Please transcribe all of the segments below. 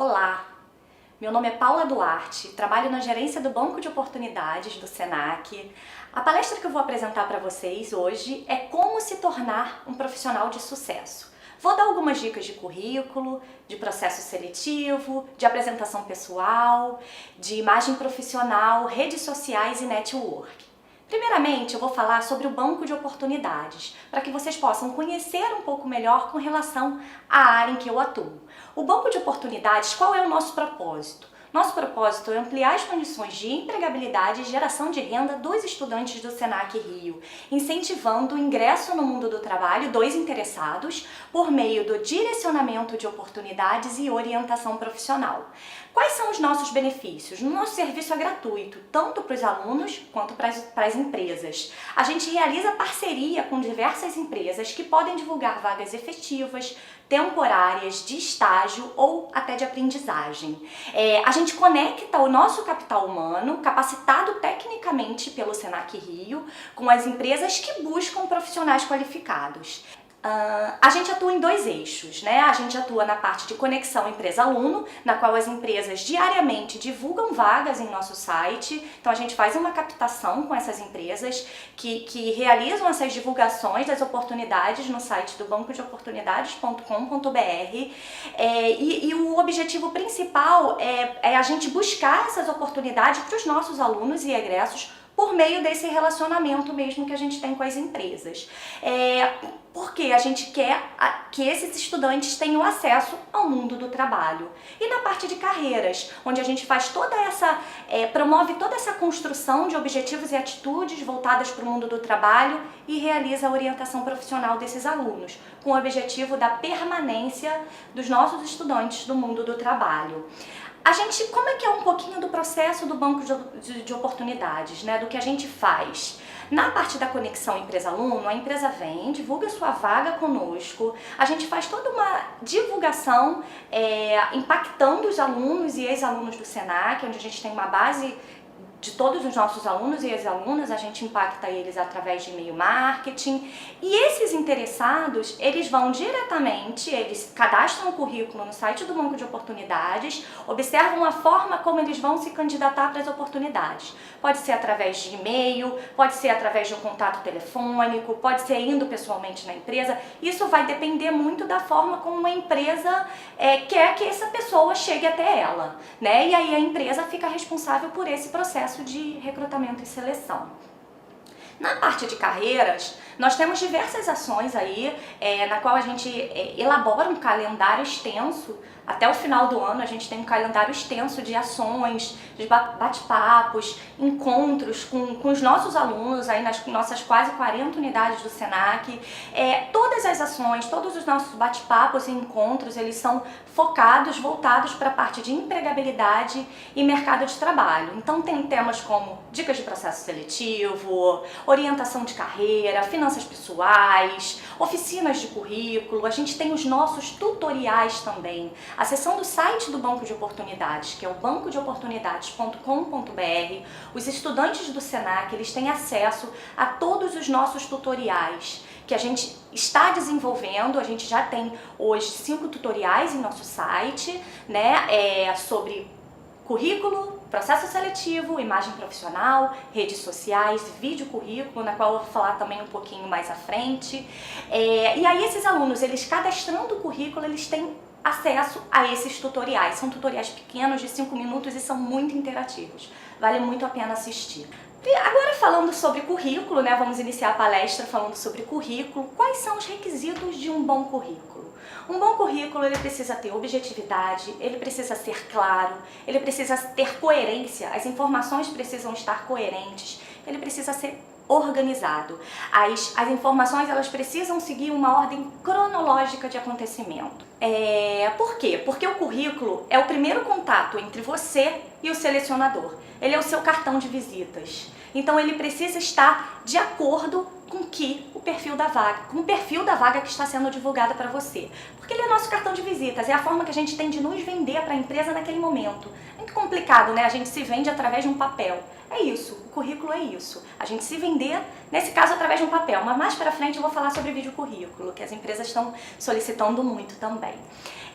Olá, meu nome é Paula Duarte, trabalho na gerência do Banco de Oportunidades do Senac. A palestra que eu vou apresentar para vocês hoje é como se tornar um profissional de sucesso. Vou dar algumas dicas de currículo, de processo seletivo, de apresentação pessoal, de imagem profissional, redes sociais e network. Primeiramente, eu vou falar sobre o Banco de Oportunidades, para que vocês possam conhecer um pouco melhor com relação à área em que eu atuo. O Banco de Oportunidades, qual é o nosso propósito? Nosso propósito é ampliar as condições de empregabilidade e geração de renda dos estudantes do Senac Rio, incentivando o ingresso no mundo do trabalho dos interessados por meio do direcionamento de oportunidades e orientação profissional. Quais são os nossos benefícios? O nosso serviço é gratuito, tanto para os alunos quanto para as empresas. A gente realiza parceria com diversas empresas que podem divulgar vagas efetivas, temporárias, de estágio ou até de aprendizagem. A gente conecta o nosso capital humano, capacitado tecnicamente pelo Senac Rio, com as empresas que buscam profissionais qualificados. A gente atua em dois eixos, né? A gente atua na parte de conexão empresa-aluno, na qual as empresas diariamente divulgam vagas em nosso site. Então a gente faz uma captação com essas empresas que realizam essas divulgações das oportunidades no site do bancodeoportunidades.com.br. E o objetivo principal é a gente buscar essas oportunidades para os nossos alunos e egressos por meio desse relacionamento mesmo que a gente tem com as empresas. Porque a gente quer que esses estudantes tenham acesso ao mundo do trabalho. E na parte de carreiras, onde a gente faz promove toda essa construção de objetivos e atitudes voltadas para o mundo do trabalho e realiza a orientação profissional desses alunos, com o objetivo da permanência dos nossos estudantes do mundo do trabalho. Como é que é um pouquinho do processo do Banco de Oportunidades, né? Do que a gente faz? Na parte da conexão empresa-aluno, a empresa vem, divulga sua vaga conosco, a gente faz toda uma divulgação impactando os alunos e ex-alunos do Senac, onde a gente tem uma base de todos os nossos alunos e ex-alunas, a gente impacta eles através de e-mail marketing. E esses interessados, eles vão diretamente, eles cadastram o currículo no site do Banco de Oportunidades, observam a forma como eles vão se candidatar para as oportunidades. Pode ser através de e-mail, pode ser através de um contato telefônico, pode ser indo pessoalmente na empresa. Isso vai depender muito da forma como a empresa quer que essa pessoa chegue até ela, né? E aí a empresa fica responsável por esse processo de recrutamento e seleção. Na parte de carreiras, nós temos diversas ações aí, na qual a gente elabora um calendário extenso. Até o final do ano a gente tem um calendário extenso de ações, de bate-papos, encontros com os nossos alunos aí nas nossas quase 40 unidades do Senac. Todas as ações, todos os nossos bate-papos e encontros, eles são voltados para a parte de empregabilidade e mercado de trabalho. Então tem temas como dicas de processo seletivo, orientação de carreira, finanças pessoais, oficinas de currículo, a gente tem os nossos tutoriais também. Acessando o site do Banco de Oportunidades, que é o bancodeoportunidades.com.br, os estudantes do Senac, eles têm acesso a todos os nossos tutoriais que a gente está desenvolvendo. A gente já tem hoje 5 tutoriais em nosso site, né, sobre currículo, processo seletivo, imagem profissional, redes sociais, vídeo currículo, na qual eu vou falar também um pouquinho mais à frente. E aí esses alunos, eles cadastrando o currículo, eles têm acesso a esses tutoriais. São tutoriais pequenos de 5 minutos e são muito interativos. Vale muito a pena assistir. Agora falando sobre currículo, né, vamos iniciar a palestra falando sobre currículo. Quais são os requisitos de um bom currículo? Um bom currículo, ele precisa ter objetividade, ele precisa ser claro, ele precisa ter coerência, as informações precisam estar coerentes, ele precisa ser organizado. As informações, elas precisam seguir uma ordem cronológica de acontecimento. Por quê? Porque o currículo é o primeiro contato entre você e o selecionador. Ele é o seu cartão de visitas. Então ele precisa estar de acordo com o perfil da vaga que está sendo divulgada para você. Porque ele é nosso cartão de visitas, é a forma que a gente tem de nos vender para a empresa naquele momento. Muito complicado, né? A gente se vende através de um papel. É isso, o currículo é isso. A gente se vender, nesse caso, através de um papel. Mas mais para frente eu vou falar sobre vídeo currículo, que as empresas estão solicitando muito também.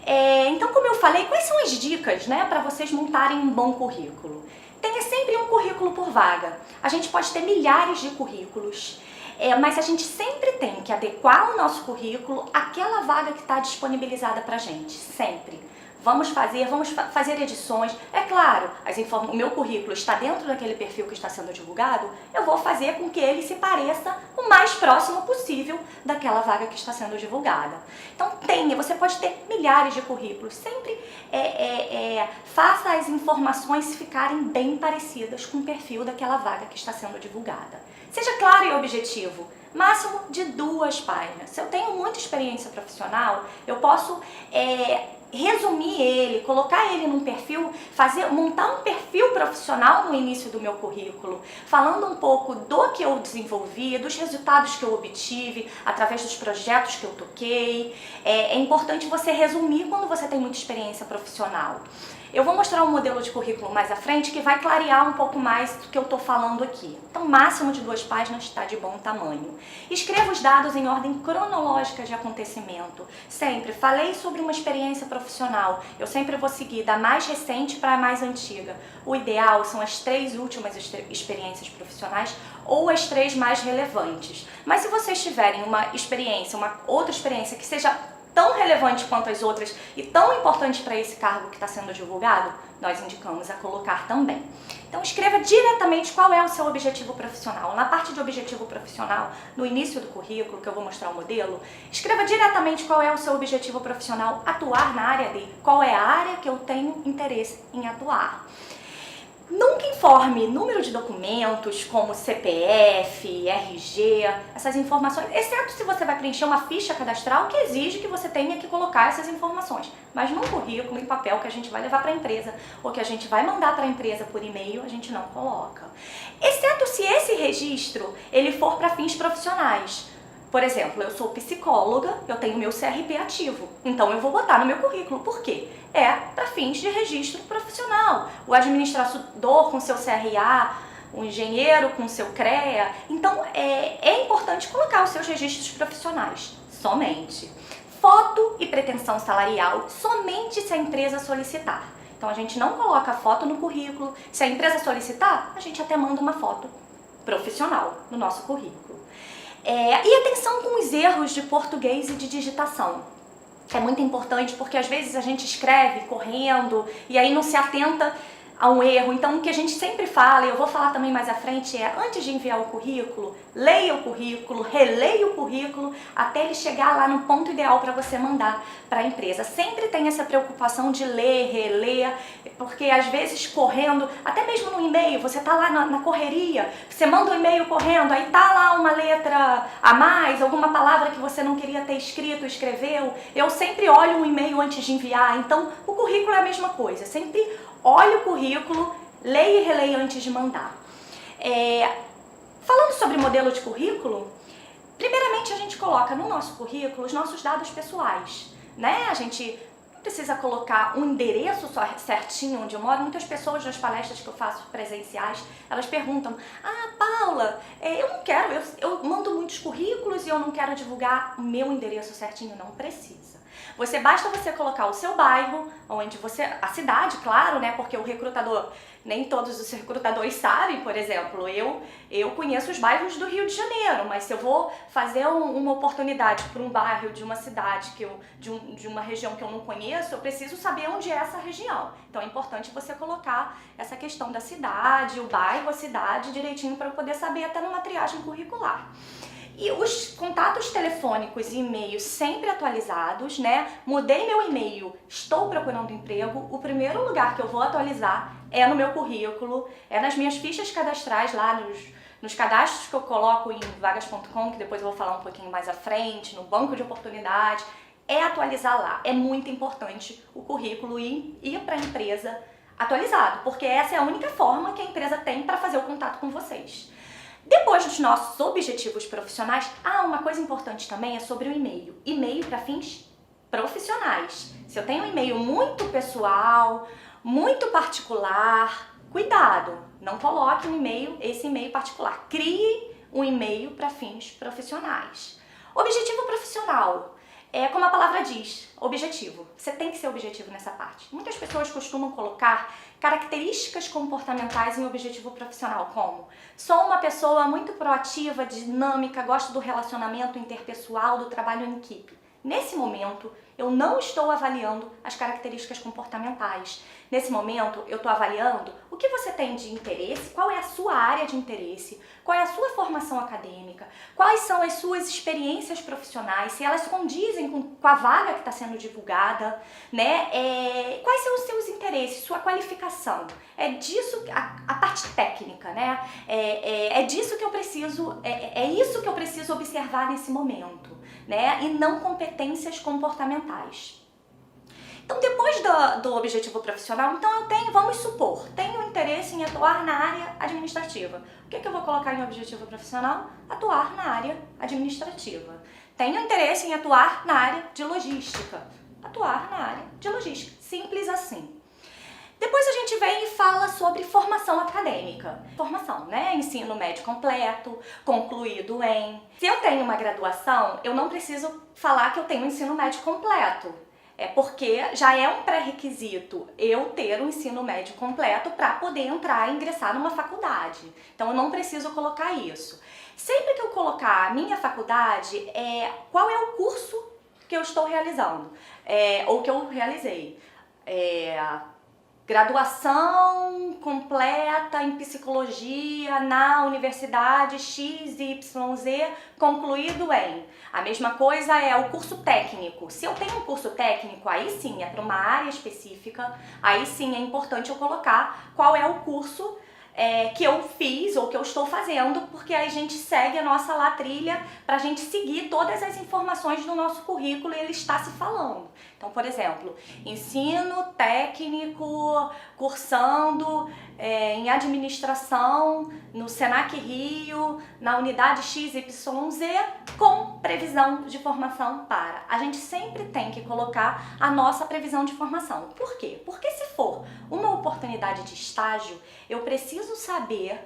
Então, como eu falei, quais são as dicas, né, para vocês montarem um bom currículo? Tenha sempre um currículo por vaga. A gente pode ter milhares de currículos, mas a gente sempre tem que adequar o nosso currículo àquela vaga que está disponibilizada para a gente, sempre. Vamos fazer edições. É claro, o meu currículo está dentro daquele perfil que está sendo divulgado, eu vou fazer com que ele se pareça o mais próximo possível daquela vaga que está sendo divulgada. Então você pode ter milhares de currículos, sempre faça as informações ficarem bem parecidas com o perfil daquela vaga que está sendo divulgada. Seja claro e objetivo. Máximo de 2 páginas. Se eu tenho muita experiência profissional, eu posso resumir ele, colocar ele num perfil, montar um perfil profissional no início do meu currículo, falando um pouco do que eu desenvolvi, dos resultados que eu obtive através dos projetos que eu toquei. É importante você resumir quando você tem muita experiência profissional. Eu vou mostrar um modelo de currículo mais à frente que vai clarear um pouco mais do que eu estou falando aqui. Então, máximo de 2 páginas está de bom tamanho. Escreva os dados em ordem cronológica de acontecimento. Sempre falei sobre uma experiência profissional. Eu sempre vou seguir da mais recente para a mais antiga. O ideal são as 3 últimas experiências profissionais ou as 3 mais relevantes. Mas se vocês tiverem uma outra experiência que seja tão relevante quanto as outras e tão importante para esse cargo que está sendo divulgado, nós indicamos a colocar também. Então escreva diretamente qual é o seu objetivo profissional. Na parte de objetivo profissional, no início do currículo, que eu vou mostrar o modelo, escreva diretamente qual é o seu objetivo profissional, atuar na área dele, qual é a área que eu tenho interesse em atuar. Nunca informe número de documentos como CPF, RG, essas informações, exceto se você vai preencher uma ficha cadastral que exige que você tenha que colocar essas informações. Mas num currículo em papel que a gente vai levar para a empresa ou que a gente vai mandar para a empresa por e-mail, a gente não coloca. Exceto se esse registro ele for para fins profissionais. Por exemplo, eu sou psicóloga, eu tenho meu CRP ativo, então eu vou botar no meu currículo. Por quê? É para fins de registro profissional. O administrador com seu CRA, o engenheiro com seu CREA. Então, é importante colocar os seus registros profissionais, somente. Foto e pretensão salarial, somente se a empresa solicitar. Então, a gente não coloca foto no currículo. Se a empresa solicitar, a gente até manda uma foto profissional no nosso currículo. E atenção com os erros de português e de digitação. É muito importante porque às vezes a gente escreve correndo e aí não se atenta a um erro. Então o que a gente sempre fala, e eu vou falar também mais à frente, antes de enviar o currículo, leia o currículo, releia o currículo até ele chegar lá no ponto ideal para você mandar para a empresa. Sempre tem essa preocupação de ler, reler, porque às vezes correndo, até mesmo no e-mail, você tá lá na correria, você manda um e-mail correndo, aí tá lá uma letra a mais, alguma palavra que você não queria ter escrito, escreveu. Eu sempre olho um e-mail antes de enviar, então o currículo é a mesma coisa, sempre olhe o currículo, leia e releia antes de mandar. Falando sobre modelo de currículo, primeiramente a gente coloca no nosso currículo os nossos dados pessoais, né? A gente precisa colocar um endereço certinho onde eu moro. Muitas pessoas nas palestras que eu faço presenciais, elas perguntam: ah, Paula, eu mando muitos currículos e eu não quero divulgar o meu endereço certinho. Não precisa. Basta você colocar o seu bairro, a cidade, claro, né? Porque o recrutador, nem todos os recrutadores sabem, por exemplo, eu conheço os bairros do Rio de Janeiro, mas se eu vou fazer uma oportunidade para um bairro de uma cidade, de uma região que eu não conheço, eu preciso saber onde é essa região. Então é importante você colocar essa questão da cidade, o bairro, a cidade direitinho para eu poder saber até numa triagem curricular. E os contatos telefônicos e e-mails sempre atualizados, né? Mudei meu e-mail, estou procurando emprego. O primeiro lugar que eu vou atualizar é no meu currículo, é nas minhas fichas cadastrais lá nos cadastros que eu coloco em vagas.com, que depois eu vou falar um pouquinho mais à frente, no banco de oportunidade. É atualizar lá. É muito importante o currículo ir para a empresa atualizado, porque essa é a única forma que a empresa tem para fazer o contato com vocês. Depois dos nossos objetivos profissionais, uma coisa importante também é sobre o e-mail. E-mail para fins profissionais. Se eu tenho um e-mail muito pessoal, muito particular, cuidado, não coloque esse e-mail particular. Crie um e-mail para fins profissionais. Objetivo profissional. como a palavra diz, objetivo. Você tem que ser objetivo nessa parte. Muitas pessoas costumam colocar características comportamentais em objetivo profissional, como: sou uma pessoa muito proativa, dinâmica, gosto do relacionamento interpessoal, do trabalho em equipe. Nesse momento, eu não estou avaliando as características comportamentais. Nesse momento, eu estou avaliando o que você tem de interesse, qual é a sua área de interesse, qual é a sua formação acadêmica, quais são as suas experiências profissionais, se elas condizem com a vaga que está sendo divulgada, né? Quais são os seus interesses, sua qualificação. É disso, a parte técnica, né? É disso que eu preciso, é isso que eu preciso observar nesse momento, né? E não competências comportamentais. Então, depois do objetivo profissional, então vamos supor, tenho interesse em atuar na área administrativa. O que eu vou colocar em objetivo profissional? Atuar na área administrativa. Tenho interesse em atuar na área de logística. Atuar na área de logística. Simples assim. Depois a gente vem e fala sobre formação acadêmica. Formação, né? Ensino médio completo, concluído em... Se eu tenho uma graduação, eu não preciso falar que eu tenho ensino médio completo. Porque já é um pré-requisito eu ter o ensino médio completo para poder entrar e ingressar numa faculdade. Então eu não preciso colocar isso. Sempre que eu colocar a minha faculdade, qual é o curso que eu estou realizando, ou que eu realizei. Graduação completa em psicologia na Universidade XYZ, concluído em. A mesma coisa é o curso técnico. Se eu tenho um curso técnico, aí sim é para uma área específica, aí sim é importante eu colocar qual é o curso que eu fiz ou que eu estou fazendo, porque aí a gente segue a nossa trilha para a gente seguir todas as informações do nosso currículo e ele está se falando. Então, por exemplo, ensino técnico, cursando em administração no Senac Rio, na unidade XYZ, com previsão de formação para. A gente sempre tem que colocar a nossa previsão de formação. Por quê? Porque se for uma oportunidade de estágio, eu preciso saber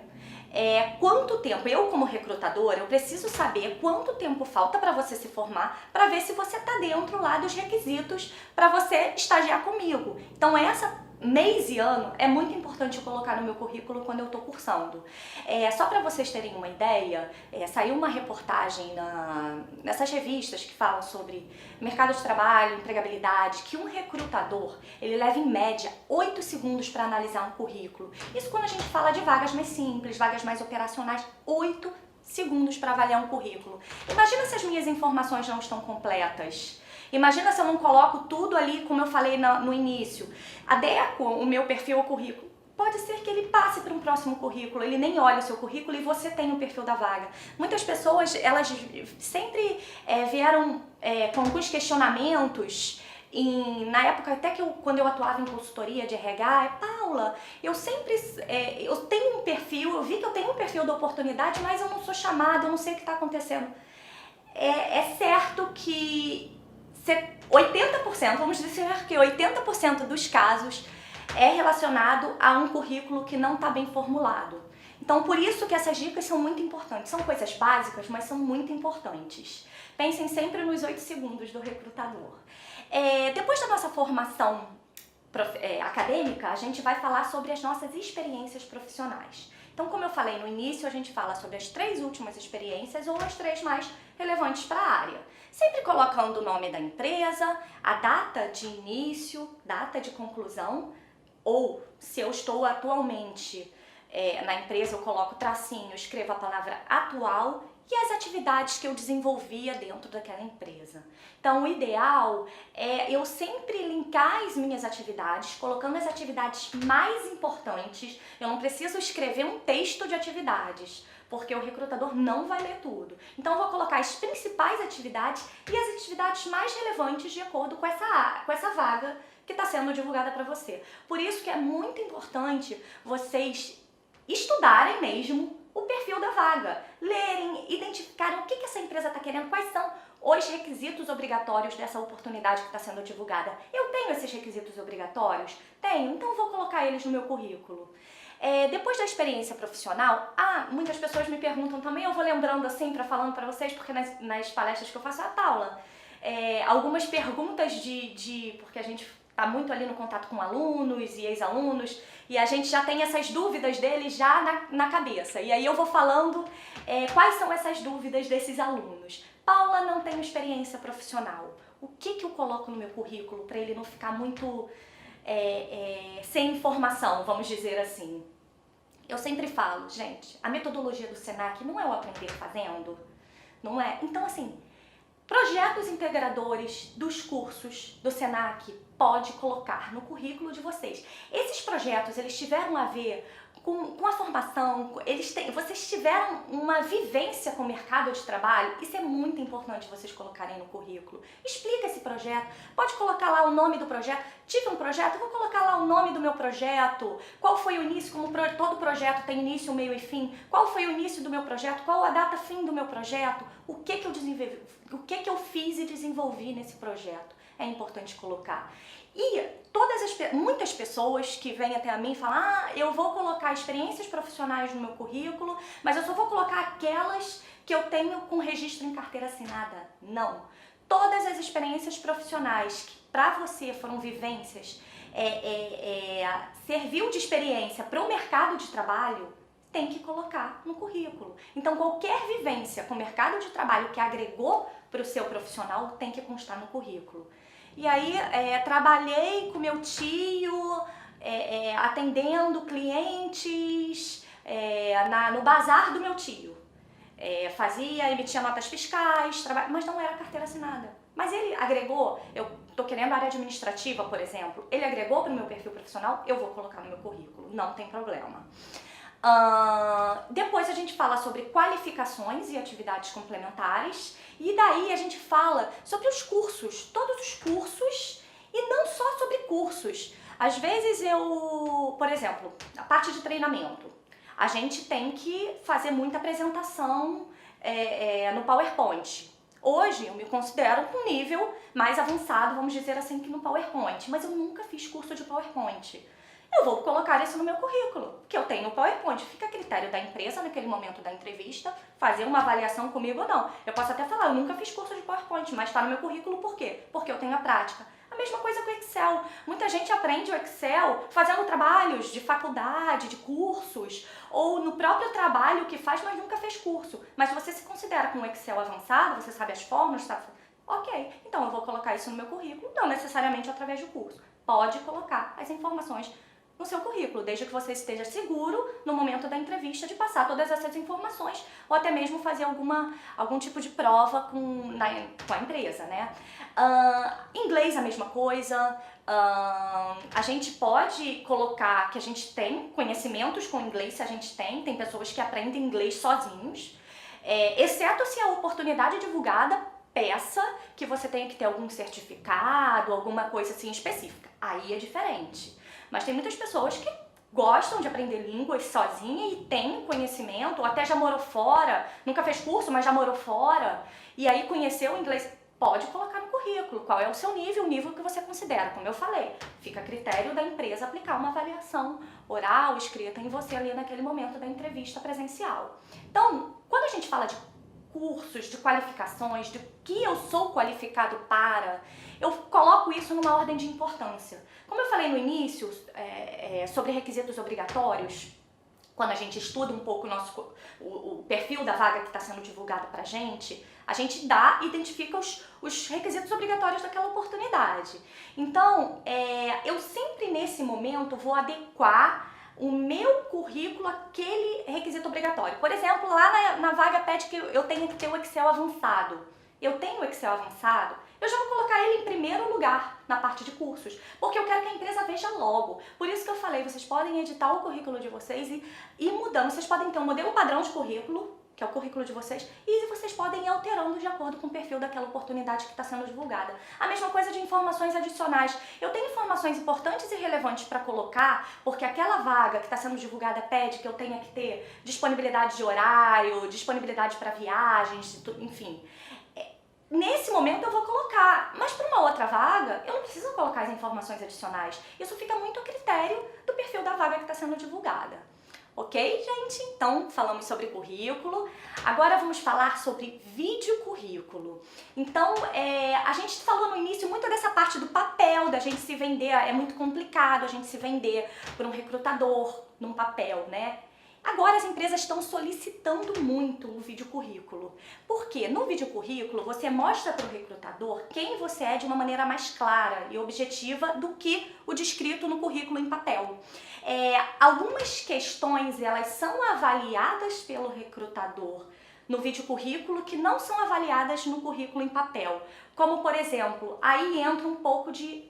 quanto tempo, eu como recrutadora, eu preciso saber quanto tempo falta para você se formar, para ver se você está dentro lá dos requisitos para você estagiar comigo. Então mês e ano é muito importante eu colocar no meu currículo quando eu estou cursando. Só para vocês terem uma ideia, saiu uma reportagem nessas revistas que falam sobre mercado de trabalho, empregabilidade, que um recrutador, ele leva em média 8 segundos para analisar um currículo. Isso quando a gente fala de vagas mais simples, vagas mais operacionais, 8 segundos para avaliar um currículo. Imagina se as minhas informações não estão completas. Imagina se eu não coloco tudo ali, como eu falei no início. Adequo o meu perfil ao currículo. Pode ser que ele passe para um próximo currículo, ele nem olha o seu currículo e você tem o perfil da vaga. Muitas pessoas, elas sempre vieram com alguns questionamentos. Na época, até quando eu atuava em consultoria de RH, Paula, eu tenho um perfil, eu vi que eu tenho um perfil da oportunidade, mas eu não sou chamada, eu não sei o que está acontecendo. É certo que 80%, vamos dizer que 80% dos casos é relacionado a um currículo que não está bem formulado. Então, por isso que essas dicas são muito importantes. São coisas básicas, mas são muito importantes. Pensem sempre nos 8 segundos do recrutador. Depois da nossa formação acadêmica, a gente vai falar sobre as nossas experiências profissionais. Então, como eu falei no início, a gente fala sobre as 3 últimas experiências ou as 3 mais relevantes para a área. Sempre colocando o nome da empresa, a data de início, data de conclusão, ou se eu estou atualmente na empresa, eu coloco tracinho, escrevo a palavra atual e as atividades que eu desenvolvia dentro daquela empresa. Então, o ideal é eu sempre linkar as minhas atividades, colocando as atividades mais importantes. Eu não preciso escrever um texto de atividades, porque o recrutador não vai ler tudo. Então, eu vou colocar as principais atividades e as atividades mais relevantes de acordo com essa vaga que está sendo divulgada para você. Por isso que é muito importante vocês estudarem mesmo o perfil da vaga, lerem, identificarem o que essa empresa está querendo, quais são os requisitos obrigatórios dessa oportunidade que está sendo divulgada. Eu tenho esses requisitos obrigatórios? Tenho, então vou colocar eles no meu currículo. Depois da experiência profissional, muitas pessoas me perguntam também, eu vou lembrando assim, falando para vocês, porque nas palestras que eu faço, Paula, algumas perguntas porque a gente está muito ali no contato com alunos e ex-alunos, e a gente já tem essas dúvidas deles já na cabeça. E aí eu vou falando quais são essas dúvidas desses alunos. Paula, não tenho experiência profissional. O que eu coloco no meu currículo para ele não ficar muito sem informação, vamos dizer assim? Eu sempre falo, gente, a metodologia do Senac não é o aprender fazendo, não é? Então, assim, projetos integradores dos cursos do Senac pode colocar no currículo de vocês. Esses projetos, eles tiveram a ver com a formação, vocês tiveram uma vivência com o mercado de trabalho, isso é muito importante vocês colocarem no currículo. Explica esse projeto, pode colocar lá o nome do projeto. Tive um projeto, vou colocar lá o nome do meu projeto, qual foi o início, como todo projeto tem início, meio e fim, qual foi o início do meu projeto, qual a data fim do meu projeto, o que eu desenvolvi, o que eu fiz e desenvolvi nesse projeto. É importante colocar. E muitas pessoas que vêm até a mim falam, eu vou colocar experiências profissionais no meu currículo, mas eu só vou colocar aquelas que eu tenho com registro em carteira assinada. Não. Todas as experiências profissionais que para você foram vivências, serviu de experiência para o mercado de trabalho, tem que colocar no currículo. Então, qualquer vivência com o mercado de trabalho que agregou para o seu profissional tem que constar no currículo. E aí, trabalhei com meu tio, atendendo clientes no bazar do meu tio. Emitia notas fiscais, mas não era carteira assinada. Mas ele agregou, eu estou querendo área administrativa, por exemplo, ele agregou para o meu perfil profissional, eu vou colocar no meu currículo, não tem problema. Depois a gente fala sobre qualificações e atividades complementares, e daí a gente fala sobre os cursos, todos os cursos, e não só sobre cursos. Às vezes por exemplo, a parte de treinamento, a gente tem que fazer muita apresentação no PowerPoint. Hoje eu me considero com nível mais avançado, vamos dizer assim, que no PowerPoint, mas eu nunca fiz curso de PowerPoint. Eu vou colocar isso no meu currículo, que eu tenho o PowerPoint. Fica a critério da empresa, naquele momento da entrevista, fazer uma avaliação comigo ou não. Eu posso até falar, eu nunca fiz curso de PowerPoint, mas está no meu currículo por quê? Porque eu tenho a prática. A mesma coisa com o Excel. Muita gente aprende o Excel fazendo trabalhos de faculdade, de cursos, ou no próprio trabalho que faz, mas nunca fez curso. Mas você se considera com o Excel avançado, você sabe as fórmulas, sabe? Ok, então eu vou colocar isso no meu currículo, não necessariamente através do curso. Pode colocar as informações no seu currículo, desde que você esteja seguro no momento da entrevista de passar todas essas informações, ou até mesmo fazer algum tipo de prova com a empresa, né? Inglês a mesma coisa, a gente pode colocar que a gente tem conhecimentos com inglês, se a gente tem pessoas que aprendem inglês sozinhos, exceto se a oportunidade divulgada peça que você tenha que ter algum certificado, alguma coisa assim específica, aí é diferente. Mas tem muitas pessoas que gostam de aprender línguas sozinha e tem conhecimento, ou até já morou fora, nunca fez curso, mas já morou fora, e aí conheceu o inglês. Pode colocar no currículo qual é o seu nível, o nível que você considera. Como eu falei, fica a critério da empresa aplicar uma avaliação oral, escrita em você ali naquele momento da entrevista presencial. Então, quando a gente fala de cursos, de qualificações, de que eu sou qualificado para, eu coloco isso numa ordem de importância. Como eu falei no início sobre requisitos obrigatórios, quando a gente estuda um pouco o perfil da vaga que está sendo divulgada para a gente identifica os requisitos obrigatórios daquela oportunidade. Então, eu sempre nesse momento vou adequar o meu currículo àquele requisito obrigatório. Por exemplo, lá na vaga pede que eu tenha que ter o Excel avançado. Eu tenho o Excel avançado, eu já vou colocar ele em primeiro lugar na parte de cursos, porque eu quero que a empresa veja logo. Por isso que eu falei, vocês podem editar o currículo de vocês e ir mudando. Vocês podem ter um modelo padrão de currículo, que é o currículo de vocês, e vocês podem ir alterando de acordo com o perfil daquela oportunidade que está sendo divulgada. A mesma coisa de informações adicionais. Eu tenho informações importantes e relevantes para colocar, porque aquela vaga que está sendo divulgada pede que eu tenha que ter disponibilidade de horário, disponibilidade para viagens, enfim. Nesse momento eu vou colocar, mas para uma outra vaga eu não preciso colocar as informações adicionais. Isso fica muito a critério do perfil da vaga que está sendo divulgada. Ok, gente? Então, falamos sobre currículo. Agora vamos falar sobre vídeo currículo. Então, a gente falou no início muito dessa parte do papel, da gente se vender. É muito complicado a gente se vender por um recrutador num papel, né? Agora as empresas estão solicitando muito o vídeo currículo. Por quê? No vídeo currículo você mostra para o recrutador quem você é de uma maneira mais clara e objetiva do que o descrito no currículo em papel. Algumas questões elas são avaliadas pelo recrutador no vídeo currículo que não são avaliadas no currículo em papel. Como, por exemplo, aí entra um pouco de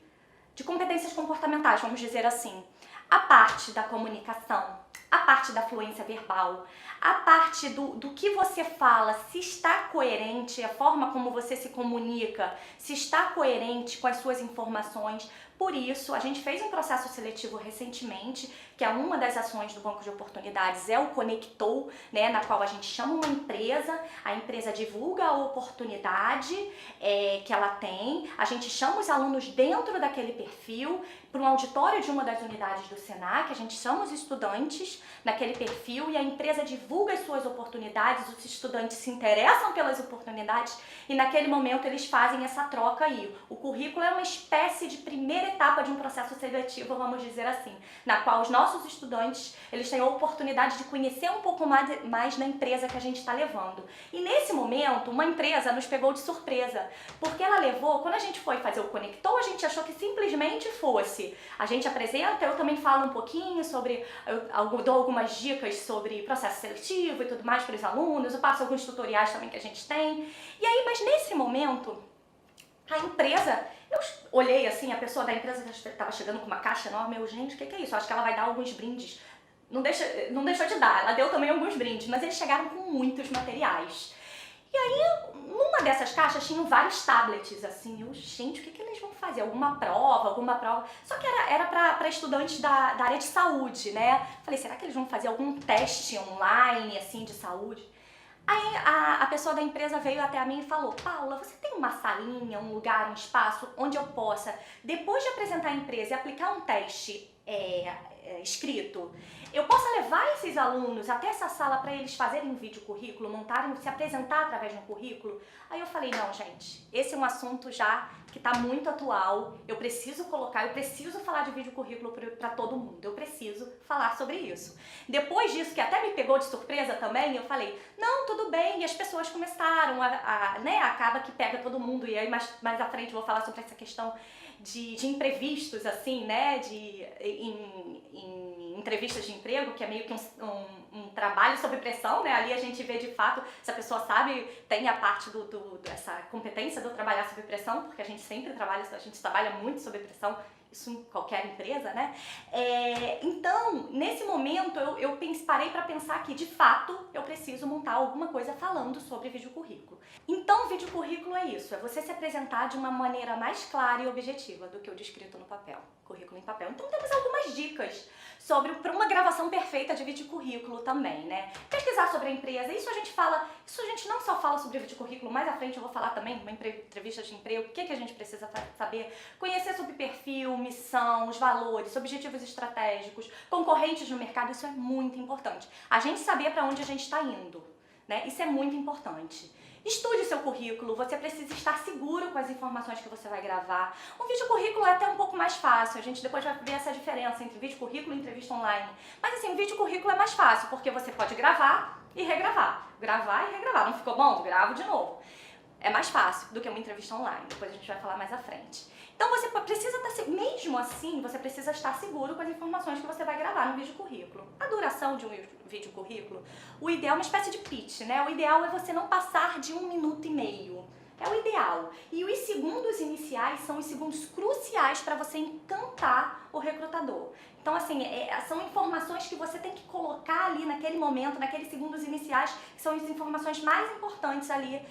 competências comportamentais, vamos dizer assim. A parte da comunicação, a parte da fluência verbal, a parte do que você fala, se está coerente, a forma como você se comunica, se está coerente com as suas informações. Por isso, a gente fez um processo seletivo recentemente, que é uma das ações do Banco de Oportunidades, é o Conectou, né, na qual a gente chama uma empresa, a empresa divulga a oportunidade que ela tem, a gente chama os alunos dentro daquele perfil, para um auditório de uma das unidades do Senac, a gente chama os estudantes naquele perfil e a empresa divulga as suas oportunidades, os estudantes se interessam pelas oportunidades e naquele momento eles fazem essa troca aí. O currículo é uma espécie de primeira etapa de um processo seletivo, vamos dizer assim, na qual os nossos estudantes eles têm a oportunidade de conhecer um pouco mais da empresa que a gente está levando. E nesse momento, uma empresa nos pegou de surpresa, porque ela levou, quando a gente foi fazer o Conectou, a gente achou que simplesmente fosse a gente apresenta, eu também falo um pouquinho sobre, eu dou algumas dicas sobre processo seletivo e tudo mais para os alunos, eu passo alguns tutoriais também que a gente tem. E aí, mas nesse momento, a empresa, eu olhei assim, a pessoa da empresa estava chegando com uma caixa enorme, eu, gente, o que é isso? Eu acho que ela vai dar alguns brindes. Não deixou de dar, ela deu também alguns brindes, mas eles chegaram com muitos materiais. E aí, numa dessas caixas tinham vários tablets, assim, eu, gente, o que eles vão fazer? Alguma prova? Só que era para estudantes da área de saúde, né? Falei, será que eles vão fazer algum teste online, assim, de saúde? Aí a pessoa da empresa veio até a mim e falou, Paula, você tem uma salinha, um lugar, um espaço onde eu possa, depois de apresentar a empresa e aplicar um teste escrito, eu possa levar esses alunos até essa sala para eles fazerem um vídeo currículo, montarem, se apresentar através de um currículo? Aí eu falei, não, gente, esse é um assunto já que está muito atual, eu preciso falar de vídeo currículo para todo mundo, eu preciso falar sobre isso. Depois disso, que até me pegou de surpresa também, eu falei, não, tudo bem, e as pessoas começaram né, acaba que pega todo mundo, e aí mais à frente eu vou falar sobre essa questão de imprevistos, assim, né, em entrevistas de emprego, que é meio que um trabalho sob pressão, né, ali a gente vê de fato se a pessoa sabe, tem a parte dessa competência do trabalhar sob pressão, porque a gente sempre trabalha muito sob pressão, isso em qualquer empresa, né? Então, nesse momento, eu parei para pensar que, de fato, eu preciso montar alguma coisa falando sobre vídeo currículo. Então, vídeo currículo é isso, é você se apresentar de uma maneira mais clara e objetiva do que o descrito no papel, currículo em papel. Então, temos algumas dicas para uma gravação perfeita de vídeo currículo também, né? Pesquisar sobre a empresa, isso a gente não só fala sobre vídeo currículo, mais à frente eu vou falar também, uma entrevista de emprego, o que a gente precisa saber, conhecer sobre perfil, missão, os valores, objetivos estratégicos, concorrentes no mercado, isso é muito importante. A gente saber para onde a gente está indo, né? Isso é muito importante. Estude o seu currículo, você precisa estar seguro com as informações que você vai gravar. Um vídeo currículo é até um pouco mais fácil, a gente depois vai ver essa diferença entre vídeo currículo e entrevista online. Mas assim, um vídeo currículo é mais fácil, porque você pode gravar e regravar. Gravar e regravar. Não ficou bom? Gravo de novo. É mais fácil do que uma entrevista online, depois a gente vai falar mais à frente. Então você precisa estar, mesmo assim, você precisa estar seguro com as informações que você vai gravar no vídeo currículo. A duração de um vídeo currículo, o ideal é uma espécie de pitch, né? O ideal é você não passar de 1 minuto e meio. É o ideal. E os segundos iniciais são os segundos cruciais para você encantar o recrutador. Então, assim, são informações que você tem que colocar ali naquele momento, naqueles segundos iniciais, que são as informações mais importantes ali,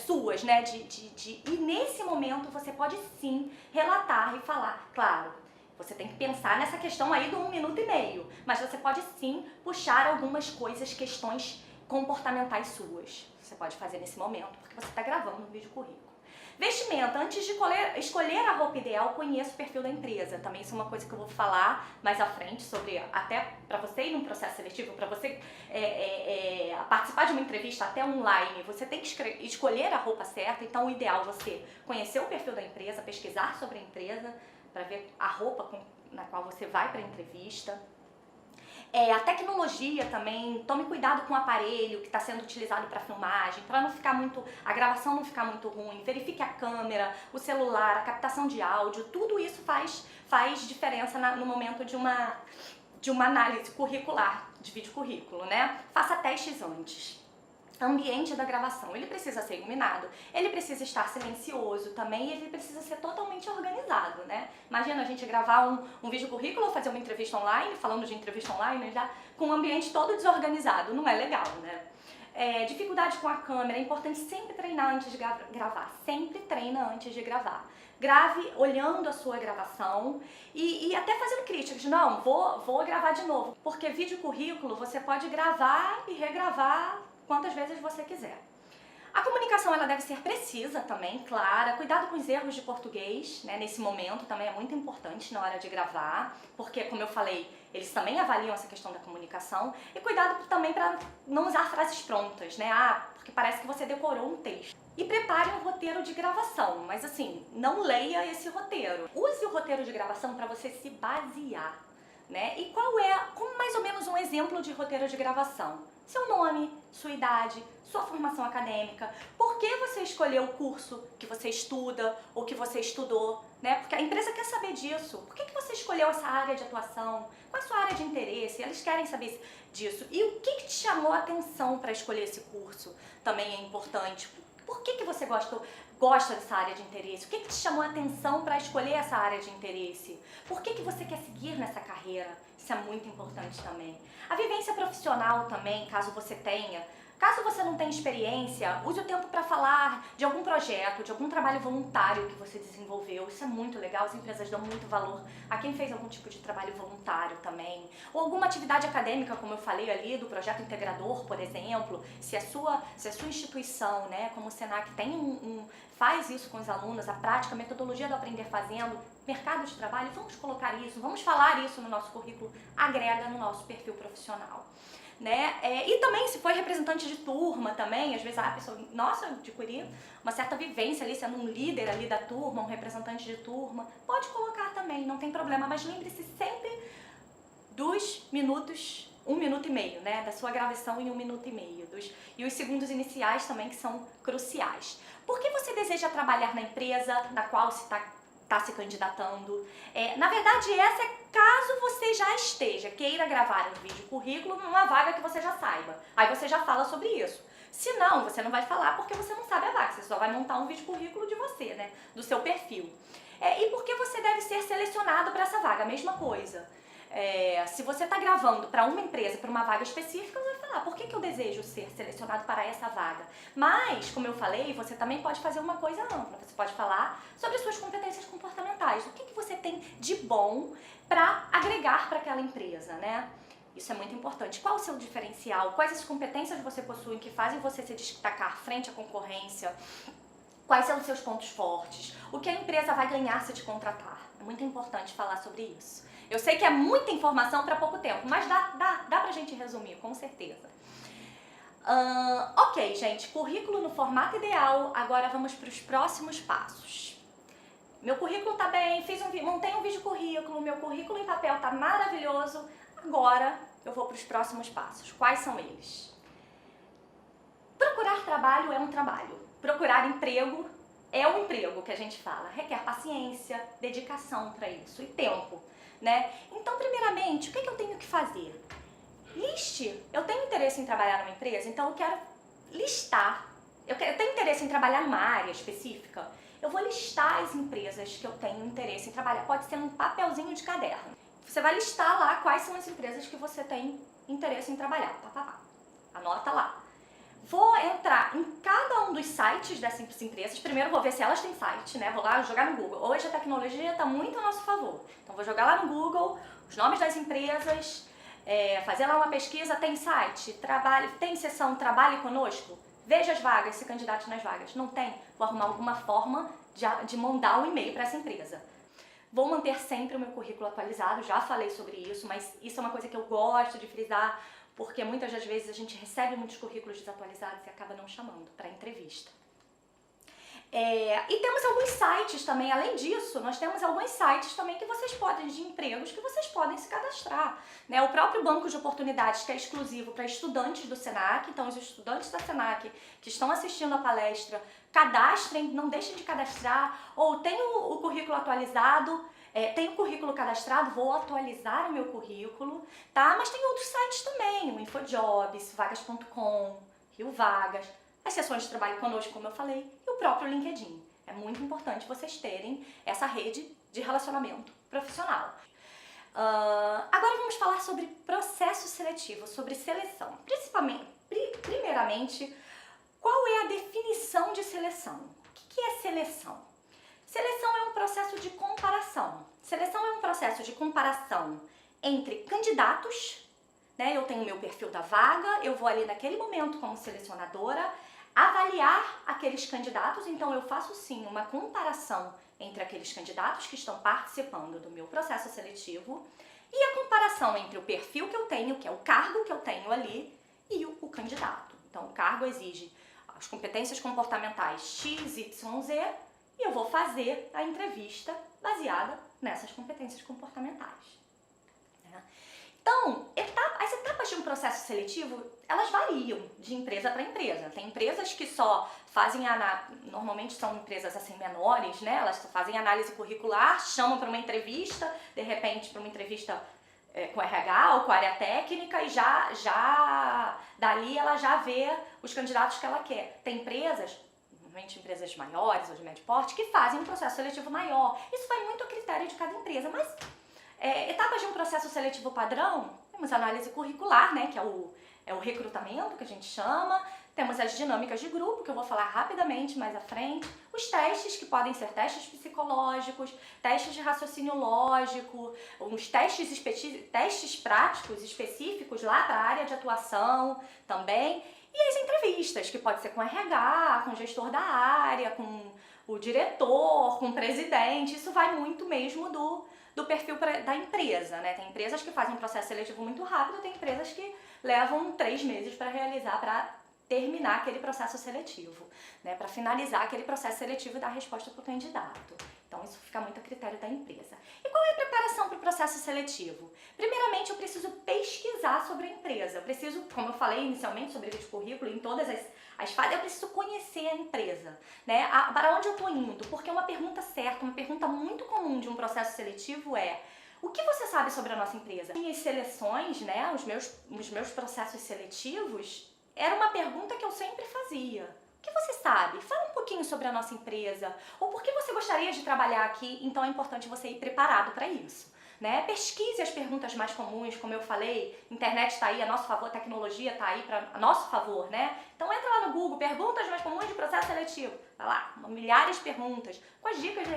suas, né? E nesse momento você pode sim relatar e falar, claro, você tem que pensar nessa questão aí do 1 minuto e meio, mas você pode sim puxar algumas coisas, questões comportamentais suas. Você pode fazer nesse momento, porque você está gravando um vídeo currículo. Vestimenta, antes de escolher a roupa ideal, conheça o perfil da empresa. Também isso é uma coisa que eu vou falar mais à frente sobre, até para você ir num processo seletivo, para você participar de uma entrevista até online, você tem que escolher a roupa certa. Então o ideal é você conhecer o perfil da empresa, pesquisar sobre a empresa, para ver a roupa na qual você vai para a entrevista. A tecnologia também, tome cuidado com o aparelho que está sendo utilizado para filmagem, para não ficar a gravação não ficar muito ruim. Verifique a câmera, o celular, a captação de áudio, tudo isso faz diferença no momento de uma análise curricular, de vídeo currículo, né? Faça testes antes. Ambiente da gravação, ele precisa ser iluminado, ele precisa estar silencioso também e ele precisa ser totalmente organizado, né? Imagina a gente gravar um vídeo currículo ou fazer uma entrevista online, falando de entrevista online, já com o ambiente todo desorganizado, não é legal, né? Dificuldade com a câmera, é importante sempre treinar antes de gravar, sempre treina antes de gravar. Grave olhando a sua gravação e até fazendo críticas, não, vou gravar de novo, porque vídeo currículo você pode gravar e regravar quantas vezes você quiser. A comunicação ela deve ser precisa também, clara, cuidado com os erros de português, né, nesse momento também é muito importante na hora de gravar, porque como eu falei, eles também avaliam essa questão da comunicação, e cuidado também para não usar frases prontas, né, porque parece que você decorou um texto. E prepare um roteiro de gravação, mas assim, não leia esse roteiro. Use o roteiro de gravação para você se basear, né, e como mais ou menos um exemplo de roteiro de gravação? Seu nome, sua idade, sua formação acadêmica, por que você escolheu o curso que você estuda ou que você estudou, né? Porque a empresa quer saber disso. Por que você escolheu essa área de atuação? Qual é a sua área de interesse? Eles querem saber disso. E o que te chamou a atenção para escolher esse curso? Também é importante. Por que você gosta dessa área de interesse? O que te chamou a atenção para escolher essa área de interesse? Por que você quer seguir nessa carreira? Isso é muito importante também. A vivência profissional também, caso você tenha. Caso você não tenha experiência, use o tempo para falar de algum projeto, de algum trabalho voluntário que você desenvolveu. Isso é muito legal, as empresas dão muito valor a quem fez algum tipo de trabalho voluntário também. Ou alguma atividade acadêmica, como eu falei ali, do projeto integrador, por exemplo. Se a sua instituição, né, como o Senac, faz isso com os alunos, a prática, a metodologia do aprender fazendo, mercado de trabalho, vamos colocar isso, vamos falar isso no nosso currículo, agrega no nosso perfil profissional. Né? E também se foi representante de turma também, às vezes a pessoa, nossa, eu adquiri uma certa vivência ali, sendo um líder ali da turma, um representante de turma, pode colocar também, não tem problema, mas lembre-se sempre dos minutos, 1 minuto e meio, né, da sua gravação em 1 minuto e meio, e os segundos iniciais também que são cruciais. Por que você deseja trabalhar na empresa na qual se está se candidatando? Na verdade, essa é caso você já queira gravar um vídeo currículo numa vaga que você já saiba. Aí você já fala sobre isso. Se não, você não vai falar porque você não sabe a vaga, você só vai montar um vídeo currículo de você, né? Do seu perfil. E por que você deve ser selecionado para essa vaga? A mesma coisa. Se você está gravando para uma empresa, para uma vaga específica, você vai falar, por que eu desejo ser selecionado para essa vaga? Mas, como eu falei, você também pode fazer uma coisa ampla. Você pode falar sobre suas competências comportamentais. O que você tem de bom para agregar para aquela empresa, né? Isso é muito importante. Qual o seu diferencial? Quais as competências você possui que fazem você se destacar frente à concorrência? Quais são os seus pontos fortes? O que a empresa vai ganhar se te contratar? É muito importante falar sobre isso. Eu sei que é muita informação para pouco tempo, mas dá pra gente resumir, com certeza. Ok, gente, currículo no formato ideal. Agora vamos para os próximos passos. Meu currículo tá bem, montei um vídeo currículo, meu currículo em papel tá maravilhoso. Agora eu vou para os próximos passos. Quais são eles? Procurar trabalho é um trabalho. Procurar emprego é um emprego que a gente fala. Requer paciência, dedicação para isso e tempo, né? Então, primeiramente, o que eu tenho que fazer? Liste. Eu tenho interesse em trabalhar numa empresa, então eu quero listar. Eu tenho interesse em trabalhar numa área específica. Eu vou listar as empresas que eu tenho interesse em trabalhar. Pode ser num papelzinho de caderno. Você vai listar lá quais são as empresas que você tem interesse em trabalhar. Anota lá. Vou entrar em cada um dos sites dessas empresas. Primeiro vou ver se elas têm site, né? Vou lá jogar no Google. Hoje a tecnologia está muito a nosso favor. Então vou jogar lá no Google os nomes das empresas, fazer lá uma pesquisa, tem site, tem seção Trabalhe Conosco. Veja as vagas, se candidate nas vagas. Não tem? Vou arrumar alguma forma de mandar um e-mail para essa empresa. Vou manter sempre o meu currículo atualizado, já falei sobre isso, mas isso é uma coisa que eu gosto de frisar, porque muitas das vezes a gente recebe muitos currículos desatualizados e acaba não chamando para entrevista. E temos alguns sites também, além disso, nós temos alguns sites também que vocês podem, de empregos, que vocês podem se cadastrar. Né? O próprio banco de oportunidades, que é exclusivo para estudantes do Senac, então os estudantes da Senac que estão assistindo a palestra, cadastrem, não deixem de cadastrar, ou tem o currículo atualizado, tenho o currículo cadastrado, vou atualizar o meu currículo, tá? Mas tem outros sites também, o InfoJobs, vagas.com, Rio Vagas, as sessões de trabalho conosco, como eu falei, e o próprio LinkedIn. É muito importante vocês terem essa rede de relacionamento profissional. Agora vamos falar sobre processo seletivo, sobre seleção. Primeiramente, qual é a definição de seleção? O que é seleção? Seleção é um processo de comparação. Seleção é um processo de comparação entre candidatos, né? Eu tenho o meu perfil da vaga, eu vou ali naquele momento como selecionadora avaliar aqueles candidatos, então eu faço sim uma comparação entre aqueles candidatos que estão participando do meu processo seletivo e a comparação entre o perfil que eu tenho, que é o cargo que eu tenho ali, e o candidato. Então o cargo exige as competências comportamentais X, Y, Z e eu vou fazer a entrevista baseada nessas competências comportamentais. Né? Então, as etapas de um processo seletivo, elas variam de empresa para empresa. Tem empresas que só fazem, normalmente são empresas assim menores, né? Elas só fazem análise curricular, chamam para uma entrevista, de repente para uma entrevista com RH ou com a área técnica e dali ela já vê os candidatos que ela quer. Tem empresas, normalmente empresas maiores ou de médio porte, que fazem um processo seletivo maior. Isso vai muito a critério de cada empresa, mas etapas de um processo seletivo padrão, temos a análise curricular, né, que é o recrutamento, que a gente chama, temos as dinâmicas de grupo, que eu vou falar rapidamente mais à frente, os testes, que podem ser testes psicológicos, testes de raciocínio lógico, uns testes práticos específicos lá para a área de atuação também, e as entrevistas, que pode ser com RH, com o gestor da área, com o diretor, com o presidente, isso vai muito mesmo do perfil da empresa, né? Tem empresas que fazem um processo seletivo muito rápido, tem empresas que levam 3 meses para realizar, para terminar aquele processo seletivo, né? Para finalizar aquele processo seletivo e dar resposta para o candidato. Então isso fica muito a critério da empresa. E qual é a preparação para o processo seletivo? Primeiramente eu preciso pesquisar sobre a empresa, eu preciso, como eu falei inicialmente sobre vídeo currículo, em todas as fases, eu preciso conhecer a empresa, né? Para onde eu estou indo? Porque uma pergunta certa, uma pergunta muito comum de um processo seletivo é: o que você sabe sobre a nossa empresa? Minhas seleções, né, os meus processos seletivos, era uma pergunta que eu sempre fazia. O que você sabe? Fala um pouquinho sobre a nossa empresa. Ou por que você gostaria de trabalhar aqui? Então é importante você ir preparado para isso. Né? Pesquise as perguntas mais comuns, como eu falei, a internet está aí a nosso favor, a tecnologia está aí a nosso favor, né? Então entra lá no Google, perguntas mais comuns de processo seletivo, vai lá, milhares de perguntas, com as dicas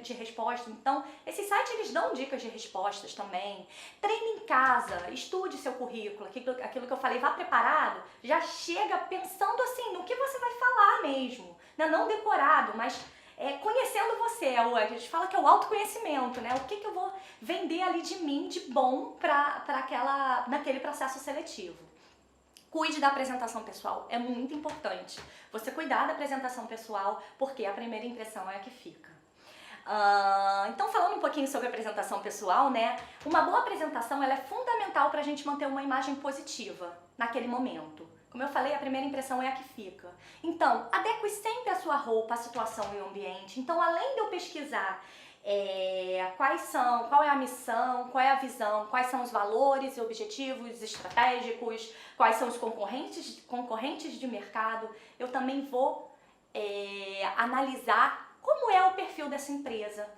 de resposta. Então, esses sites eles dão dicas de respostas também. Treine em casa, estude seu currículo, aquilo que eu falei, vá preparado, já chega pensando assim, no que você vai falar mesmo, né? Não decorado, mas conhecendo você, a gente fala que é o autoconhecimento, né? O que eu vou vender ali de mim de bom naquele processo seletivo. Cuide da apresentação pessoal, é muito importante você cuidar da apresentação pessoal, porque a primeira impressão é a que fica. Então, falando um pouquinho sobre a apresentação pessoal, né? Uma boa apresentação ela é fundamental para a gente manter uma imagem positiva naquele momento. Como eu falei, a primeira impressão é a que fica. Então, adeque sempre a sua roupa, a situação e o ambiente. Então, além de eu pesquisar qual é a missão, qual é a visão, quais são os valores e objetivos estratégicos, quais são os concorrentes de mercado, eu também vou analisar como é o perfil dessa empresa.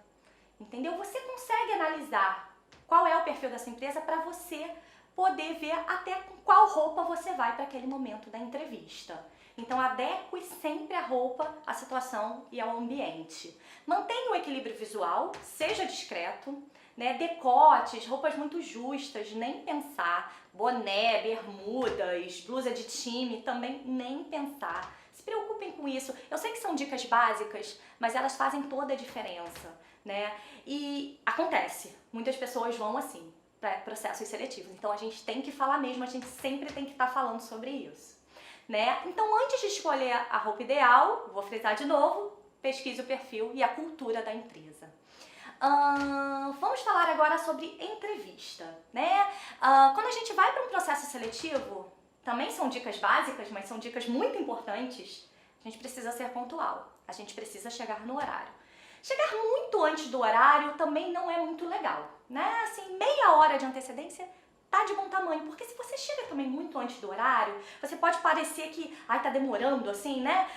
Entendeu? Você consegue analisar qual é o perfil dessa empresa para você poder ver até com qual roupa você vai para aquele momento da entrevista. Então adeque sempre a roupa, à situação e ao ambiente. Mantenha o equilíbrio visual, seja discreto, né? Decotes, roupas muito justas, nem pensar. Boné, bermudas, blusa de time, também nem pensar. Se preocupem com isso. Eu sei que são dicas básicas, mas elas fazem toda a diferença, né? E acontece, muitas pessoas vão assim para processos seletivos. Então a gente tem que falar mesmo, a gente sempre tem que estar falando sobre isso, né? Então antes de escolher a roupa ideal, vou frisar de novo, pesquise o perfil e a cultura da empresa. Vamos falar agora sobre entrevista, né? Quando a gente vai para um processo seletivo, também são dicas básicas, mas são dicas muito importantes. A gente precisa ser pontual, a gente precisa chegar no horário. Chegar muito antes do horário também não é muito legal, né? Assim, meia hora de antecedência tá de bom tamanho, porque se você chega também muito antes do horário, você pode parecer que, tá demorando assim, né,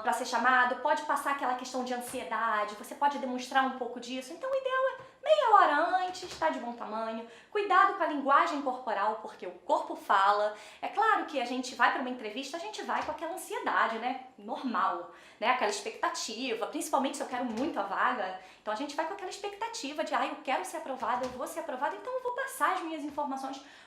pra ser chamado, pode passar aquela questão de ansiedade, você pode demonstrar um pouco disso, então o ideal é meia hora antes, tá de bom tamanho, cuidado com a linguagem corporal, porque o corpo fala. É claro que a gente vai para uma entrevista, a gente vai com aquela ansiedade, né, normal, né, aquela expectativa, principalmente se eu quero muito a vaga, então a gente vai com aquela expectativa de, eu quero ser aprovada, eu vou ser aprovada, então eu vou passar as minhas informações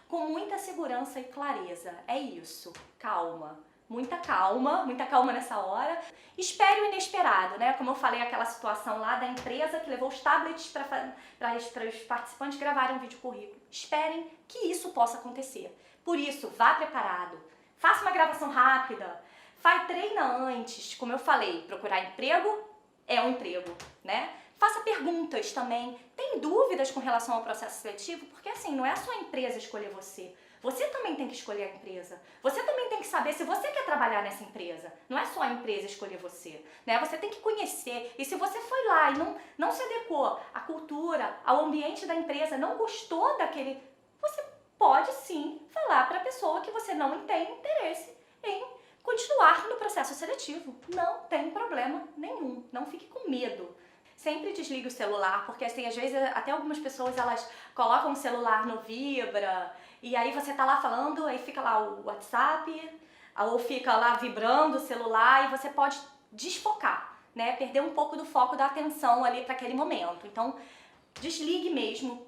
com muita segurança e clareza. É isso, calma. Muita calma nessa hora. Espere o inesperado, né? Como eu falei, aquela situação lá da empresa que levou os tablets para os participantes gravarem um vídeo currículo. Esperem que isso possa acontecer. Por isso, vá preparado. Faça uma gravação rápida. Treina antes. Como eu falei, procurar emprego é um emprego, né? Faça perguntas também. Tem dúvidas com relação ao processo seletivo? Porque assim, não é só a empresa escolher você. Você também tem que escolher a empresa. Você também tem que saber se você quer trabalhar nessa empresa. Não é só a empresa escolher você, né? Você tem que conhecer. E se você foi lá e não se adequou à cultura, ao ambiente da empresa, não gostou daquele... Você pode sim falar para a pessoa que você não tem interesse em continuar no processo seletivo. Não tem problema nenhum. Não fique com medo. Sempre desligue o celular, porque assim, às vezes até algumas pessoas elas colocam o celular no vibra e aí você tá lá falando, aí fica lá o WhatsApp, ou fica lá vibrando o celular e você pode desfocar, né? Perder um pouco do foco da atenção ali para aquele momento. Então, desligue mesmo,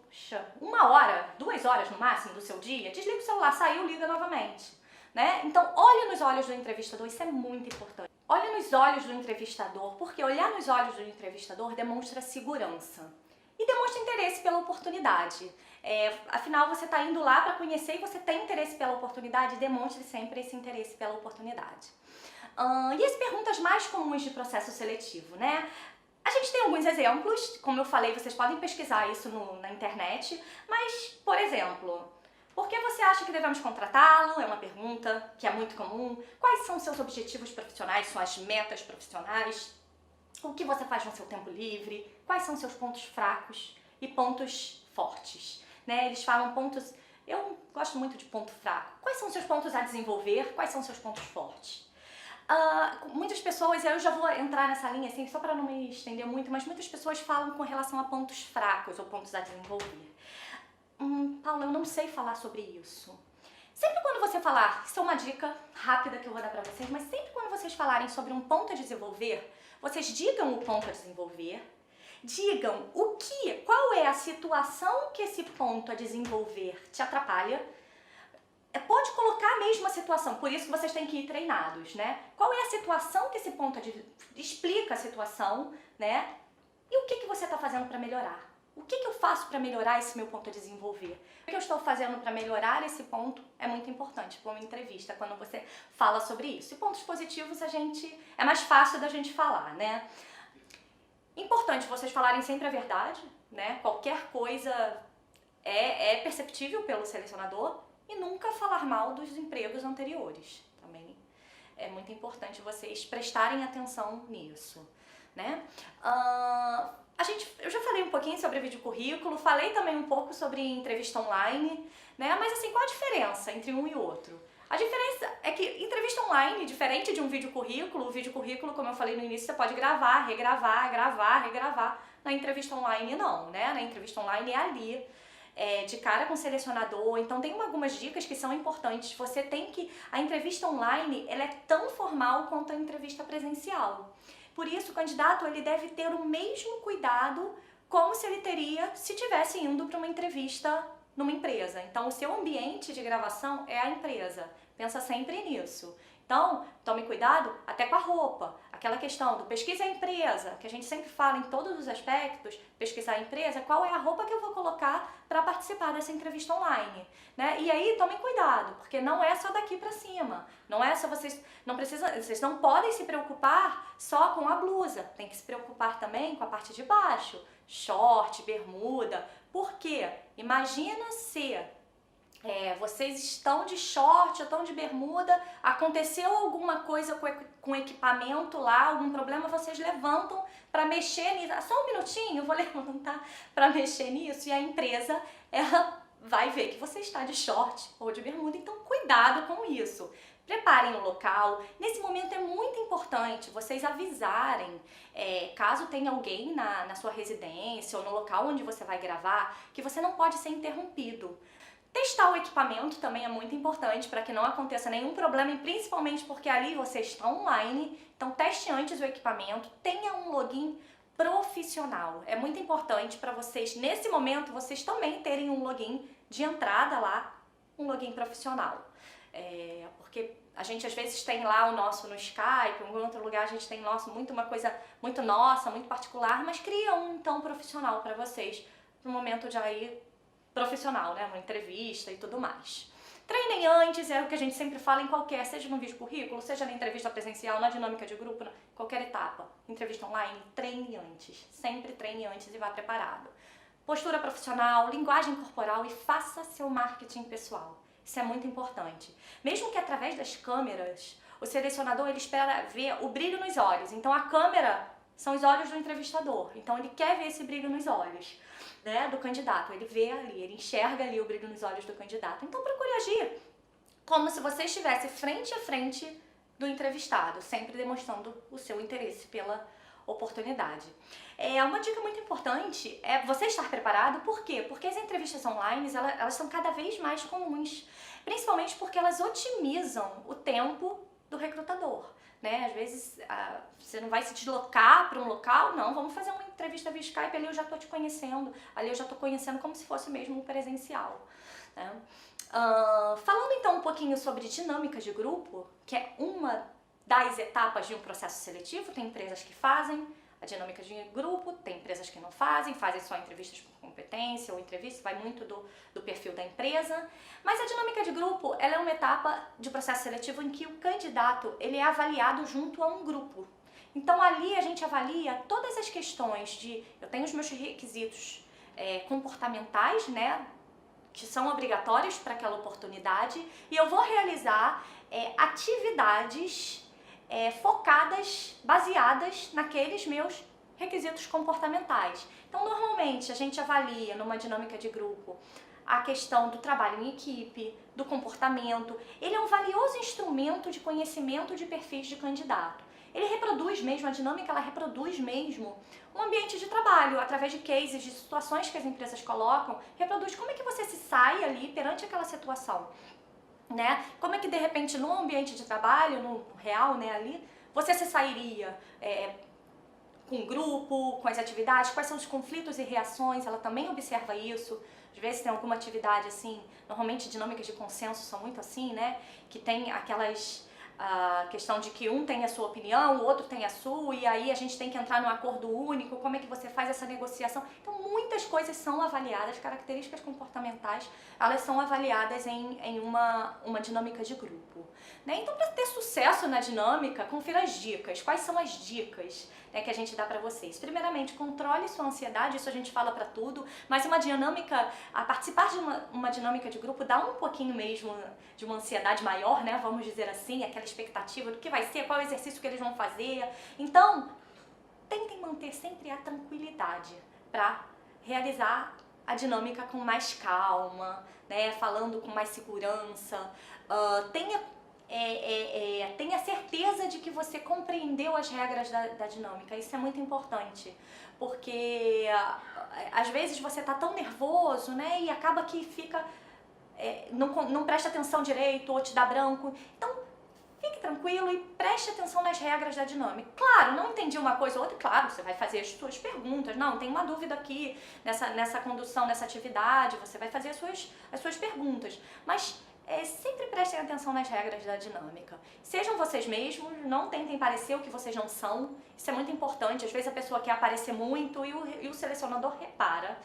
1 hora, 2 horas no máximo do seu dia, desliga o celular, saiu, liga novamente, né? Então, olhe nos olhos do entrevistador, isso é muito importante. Olhe nos olhos do entrevistador, porque olhar nos olhos do entrevistador demonstra segurança e demonstra interesse pela oportunidade. Afinal, você está indo lá para conhecer e você tem interesse pela oportunidade, demonstre sempre esse interesse pela oportunidade. E as perguntas mais comuns de processo seletivo, né? A gente tem alguns exemplos, como eu falei, vocês podem pesquisar isso na internet, mas, por exemplo... Por que você acha que devemos contratá-lo? É uma pergunta que é muito comum. Quais são os seus objetivos profissionais, suas metas profissionais? O que você faz no seu tempo livre? Quais são os seus pontos fracos e pontos fortes? Né? Eles falam pontos... Eu gosto muito de ponto fraco. Quais são os seus pontos a desenvolver? Quais são os seus pontos fortes? Muitas pessoas, eu já vou entrar nessa linha assim, só para não me estender muito, mas muitas pessoas falam com relação a pontos fracos ou pontos a desenvolver. Paula, eu não sei falar sobre isso. Sempre quando você falar, isso é uma dica rápida que eu vou dar pra vocês, mas sempre quando vocês falarem sobre um ponto a desenvolver, vocês digam o ponto a desenvolver, digam qual é a situação que esse ponto a desenvolver te atrapalha. Pode colocar mesmo a situação, por isso que vocês têm que ir treinados, né? Qual é a situação que esse ponto explica a situação, né? E o que você está fazendo para melhorar? O que eu faço para melhorar esse meu ponto a desenvolver? O que eu estou fazendo para melhorar esse ponto é muito importante para uma entrevista, quando você fala sobre isso. E pontos positivos é mais fácil da gente falar, né? Importante vocês falarem sempre a verdade, né? Qualquer coisa é perceptível pelo selecionador e nunca falar mal dos empregos anteriores. Também é muito importante vocês prestarem atenção nisso, né? Eu já falei um pouquinho sobre vídeo currículo, falei também um pouco sobre entrevista online, né? Mas assim, qual a diferença entre um e outro? A diferença é que entrevista online, diferente de um vídeo currículo, o vídeo currículo, como eu falei no início, você pode gravar, regravar, gravar, regravar. Na entrevista online não, né? Na entrevista online é ali, de cara com o selecionador. Então tem algumas dicas que são importantes. A entrevista online, ela é tão formal quanto a entrevista presencial. Por isso, o candidato ele deve ter o mesmo cuidado como se ele teria se tivesse indo para uma entrevista numa empresa. Então, o seu ambiente de gravação é a empresa. Pensa sempre nisso. Então, tome cuidado até com a roupa. Aquela questão do pesquisa a empresa, que a gente sempre fala em todos os aspectos, pesquisar a empresa, qual é a roupa que eu vou colocar para participar dessa entrevista online, né? E aí, tomem cuidado, porque não é só daqui para cima. Não é só vocês não podem se preocupar só com a blusa. Tem que se preocupar também com a parte de baixo, short, bermuda. Por quê? Imagina se vocês estão de short, estão de bermuda, aconteceu alguma coisa com o equipamento lá, algum problema, vocês levantam para mexer nisso. Só um minutinho, eu vou levantar para mexer nisso, e a empresa, ela vai ver que você está de short ou de bermuda, então cuidado com isso. Preparem o local. Nesse momento é muito importante vocês avisarem, caso tenha alguém na sua residência ou no local onde você vai gravar, que você não pode ser interrompido. Testar o equipamento também é muito importante para que não aconteça nenhum problema, e principalmente porque ali você está online, então teste antes o equipamento, tenha um login profissional. É muito importante para vocês, nesse momento, vocês também terem um login de entrada lá, um login profissional. Porque a gente às vezes tem lá o nosso no Skype, em algum outro lugar a gente tem uma coisa muito nossa, muito particular, mas cria um então profissional para vocês, no momento de aí profissional, né? Uma entrevista e tudo mais. Treinem antes, é o que a gente sempre fala em qualquer, seja no vídeo currículo, seja na entrevista presencial, na dinâmica de grupo, qualquer etapa. Entrevista online, treine antes. Sempre treine antes e vá preparado. Postura profissional, linguagem corporal e faça seu marketing pessoal. Isso é muito importante. Mesmo que através das câmeras, o selecionador ele espera ver o brilho nos olhos. Então a câmera são os olhos do entrevistador. Então ele quer ver esse brilho nos olhos, né, do candidato. Ele vê ali, ele enxerga ali o brilho nos olhos do candidato. Então procure agir como se você estivesse frente a frente do entrevistado, sempre demonstrando o seu interesse pela oportunidade. Uma dica muito importante é você estar preparado. Por quê? Porque as entrevistas online, elas são cada vez mais comuns, principalmente porque elas otimizam o tempo do recrutador, né? Às vezes você não vai se deslocar para um local, não, vamos fazer uma entrevista via Skype, ali eu já estou te conhecendo, ali eu já estou conhecendo como se fosse mesmo um presencial, né? Falando então um pouquinho sobre dinâmica de grupo, que é uma das etapas de um processo seletivo, tem empresas que fazem a dinâmica de grupo, tem empresas que não fazem só entrevistas por competência ou entrevista, vai muito do perfil da empresa. Mas a dinâmica de grupo, ela é uma etapa de processo seletivo em que o candidato ele é avaliado junto a um grupo. Então ali a gente avalia todas as questões eu tenho os meus requisitos comportamentais, né, que são obrigatórios para aquela oportunidade, e eu vou realizar atividades focadas, baseadas naqueles meus requisitos comportamentais. Então, normalmente, a gente avalia numa dinâmica de grupo a questão do trabalho em equipe, do comportamento. Ele é um valioso instrumento de conhecimento de perfis de candidato. Ele reproduz mesmo, a dinâmica ela reproduz mesmo um ambiente de trabalho, através de cases, de situações que as empresas colocam, reproduz como é que você se sai ali perante aquela situação, né? Como é que de repente no ambiente de trabalho, no real, né, ali, você se sairia com o grupo, com as atividades, quais são os conflitos e reações, ela também observa isso. Às vezes tem alguma atividade assim, normalmente dinâmicas de consenso são muito assim, né, que tem aquelas questão de que um tem a sua opinião, o outro tem a sua, e aí a gente tem que entrar num acordo único, como é que você faz essa negociação. Então muitas coisas são avaliadas, características comportamentais, elas são avaliadas em uma dinâmica de grupo, né? Então, para ter sucesso na dinâmica, confira as dicas. Quais são as dicas, né, que a gente dá para vocês? Primeiramente, controle sua ansiedade, isso a gente fala para tudo, mas uma dinâmica, participar de uma dinâmica de grupo dá um pouquinho mesmo de uma ansiedade maior, né, vamos dizer assim, aquela expectativa do que vai ser, qual é o exercício que eles vão fazer. Então, tentem manter sempre a tranquilidade para realizar a dinâmica com mais calma, né, falando com mais segurança. Tenha certeza de que você compreendeu as regras da dinâmica. Isso é muito importante, porque às vezes você tá tão nervoso, né, e acaba que fica não presta atenção direito ou te dá branco. Então, fique tranquilo e preste atenção nas regras da dinâmica. Claro, não entendi uma coisa ou outra, claro, você vai fazer as suas perguntas. Não, tem uma dúvida aqui nessa condução, nessa atividade, você vai fazer as suas perguntas. Mas sempre prestem atenção nas regras da dinâmica. Sejam vocês mesmos, não tentem parecer o que vocês não são. Isso é muito importante. Às vezes a pessoa quer aparecer muito e o selecionador repara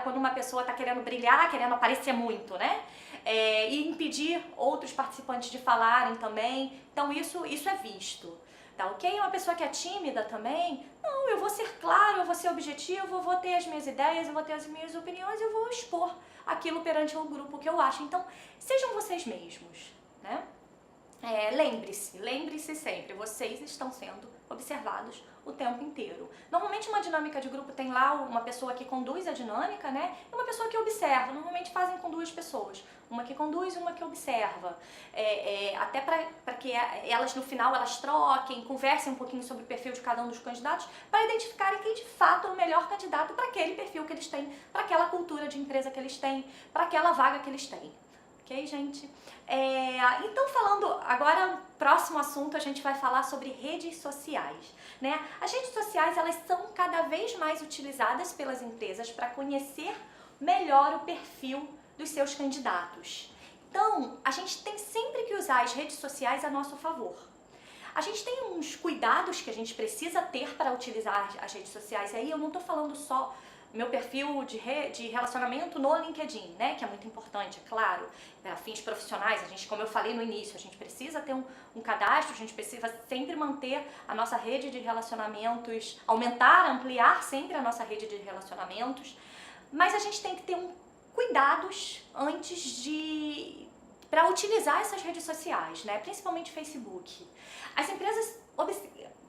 quando uma pessoa está querendo brilhar, querendo aparecer muito, né? E impedir outros participantes de falarem também. Então isso é visto. Tá ok? Uma pessoa que é tímida também, não, eu vou ser claro, eu vou ser objetivo, eu vou ter as minhas ideias, eu vou ter as minhas opiniões, eu vou expor aquilo perante o grupo que eu acho. Então, sejam vocês mesmos, né? Lembre-se sempre, vocês estão sendo observados o tempo inteiro. Normalmente uma dinâmica de grupo tem lá uma pessoa que conduz a dinâmica, né? E uma pessoa que observa. Normalmente fazem com duas pessoas. Uma que conduz e uma que observa. Até para que elas no final elas troquem, conversem um pouquinho sobre o perfil de cada um dos candidatos para identificarem quem de fato é o melhor candidato para aquele perfil que eles têm, para aquela cultura de empresa que eles têm, para aquela vaga que eles têm. Ok, gente? Então, falando agora, próximo assunto, a gente vai falar sobre redes sociais, né? As redes sociais, elas são cada vez mais utilizadas pelas empresas para conhecer melhor o perfil dos seus candidatos. Então, a gente tem sempre que usar as redes sociais a nosso favor. A gente tem uns cuidados que a gente precisa ter para utilizar as redes sociais. Aí eu não estou falando só meu perfil de relacionamento no LinkedIn, né, que é muito importante, é claro, para fins profissionais, a gente, como eu falei no início, a gente precisa ter um cadastro, a gente precisa sempre manter a nossa rede de relacionamentos, ampliar sempre a nossa rede de relacionamentos, mas a gente tem que ter cuidados antes para utilizar essas redes sociais, né, principalmente Facebook. As empresas,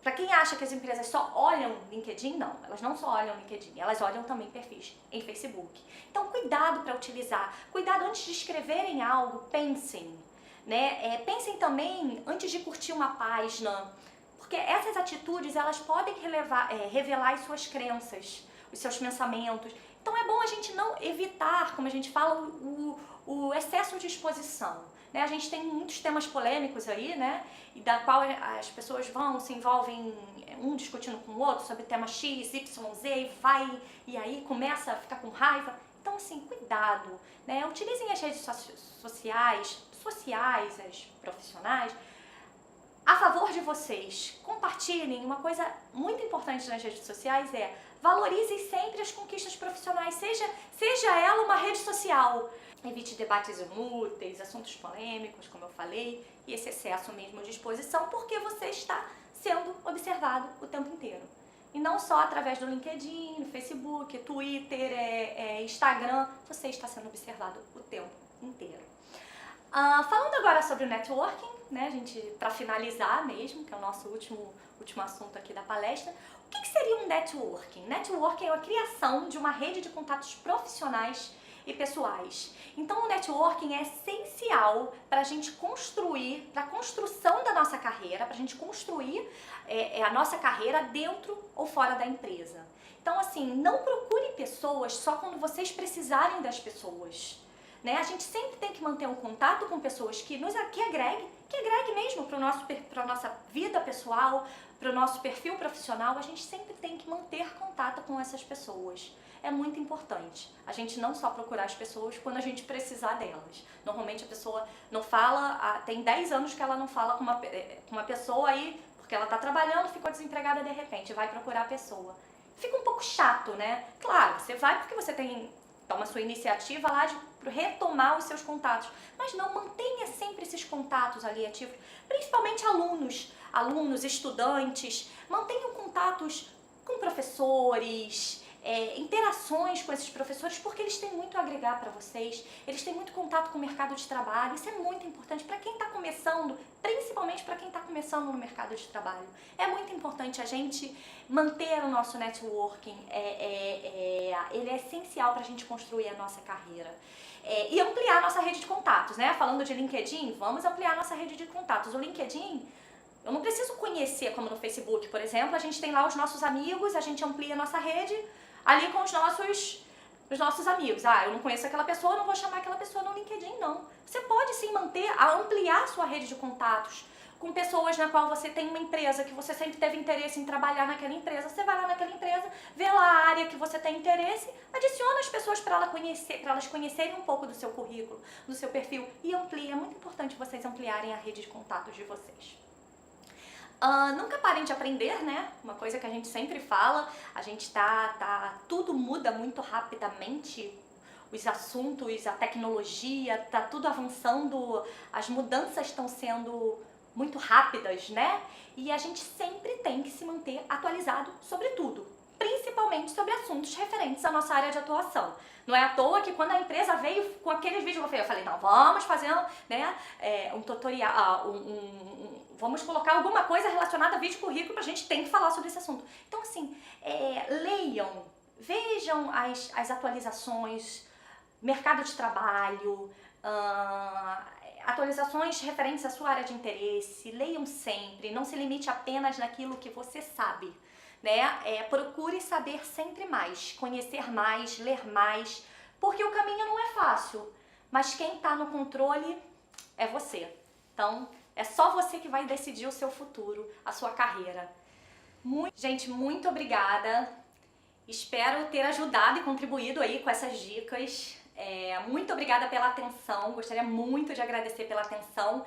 para quem acha que as empresas só olham LinkedIn, não, elas não só olham LinkedIn, elas olham também perfis em Facebook. Então, cuidado para utilizar, cuidado antes de escreverem algo, pensem, né? Pensem também antes de curtir uma página, porque essas atitudes elas podem revelar as suas crenças, os seus pensamentos. Então, é bom a gente não evitar, como a gente fala, o excesso de exposição. A gente tem muitos temas polêmicos aí, né? E da qual as pessoas se envolvem um discutindo com o outro sobre tema X, Y, Z, e aí começa a ficar com raiva. Então, assim, cuidado, né? Utilizem as redes sociais, as profissionais, a favor de vocês. Compartilhem. Uma coisa muito importante nas redes sociais valorizem sempre as conquistas profissionais, seja ela uma rede social. Evite debates inúteis, assuntos polêmicos, como eu falei, e esse excesso mesmo de exposição, porque você está sendo observado o tempo inteiro. E não só através do LinkedIn, Facebook, Twitter, Instagram, você está sendo observado o tempo inteiro. Falando agora sobre o networking, né, gente, para finalizar mesmo, que é o nosso último assunto aqui da palestra, o que seria um networking? Networking é a criação de uma rede de contatos profissionais e pessoais. Então o networking é essencial para a gente construir, para a construção da nossa carreira, para a gente construir a nossa carreira dentro ou fora da empresa. Então assim, não procure pessoas só quando vocês precisarem das pessoas. Né? A gente sempre tem que manter um contato com pessoas que agregue mesmo para a nossa vida pessoal, para o nosso perfil profissional. A gente sempre tem que manter contato com essas pessoas. É muito importante a gente não só procurar as pessoas quando a gente precisar delas. Normalmente a pessoa não fala, tem 10 anos que ela não fala com uma pessoa aí, porque ela está trabalhando, ficou desempregada de repente, vai procurar a pessoa. Fica um pouco chato, né? Claro, você vai porque você toma a sua iniciativa lá de retomar os seus contatos, mas não, mantenha sempre esses contatos ali ativos, principalmente alunos, estudantes, mantenham contatos com professores, interações com esses professores, porque eles têm muito a agregar para vocês, eles têm muito contato com o mercado de trabalho, isso é muito importante para quem está começando, principalmente para quem está começando no mercado de trabalho. É muito importante a gente manter o nosso networking, ele é essencial para a gente construir a nossa carreira. E ampliar a nossa rede de contatos, né? Falando de LinkedIn, vamos ampliar a nossa rede de contatos. O LinkedIn, eu não preciso conhecer, como no Facebook, por exemplo, a gente tem lá os nossos amigos, a gente amplia a nossa rede ali com os nossos amigos. Eu não conheço aquela pessoa, eu não vou chamar aquela pessoa no LinkedIn, não. Você pode sim ampliar a sua rede de contatos com pessoas na qual você tem uma empresa que você sempre teve interesse em trabalhar naquela empresa. Você vai lá naquela empresa, vê lá a área que você tem interesse, adiciona as pessoas para elas conhecerem um pouco do seu currículo, do seu perfil e amplia. É muito importante vocês ampliarem a rede de contatos de vocês. Nunca parem de aprender, né? Uma coisa que a gente sempre fala, a gente tudo muda muito rapidamente, os assuntos, a tecnologia, tá tudo avançando, as mudanças estão sendo muito rápidas, né? E a gente sempre tem que se manter atualizado sobre tudo, principalmente sobre assuntos referentes à nossa área de atuação. Não é à toa que quando a empresa veio com aqueles vídeos, eu falei, não, vamos fazer, né, um tutorial, vamos colocar alguma coisa relacionada a vídeo currículo, a gente tem que falar sobre esse assunto. Então, assim, leiam, vejam as atualizações, mercado de trabalho, atualizações referentes à sua área de interesse, leiam sempre, não se limite apenas naquilo que você sabe, né? Procure saber sempre mais, conhecer mais, ler mais, porque o caminho não é fácil, mas quem está no controle é você. Então, é só você que vai decidir o seu futuro, a sua carreira. Gente, muito obrigada. Espero ter ajudado e contribuído aí com essas dicas. Muito obrigada pela atenção, gostaria muito de agradecer pela atenção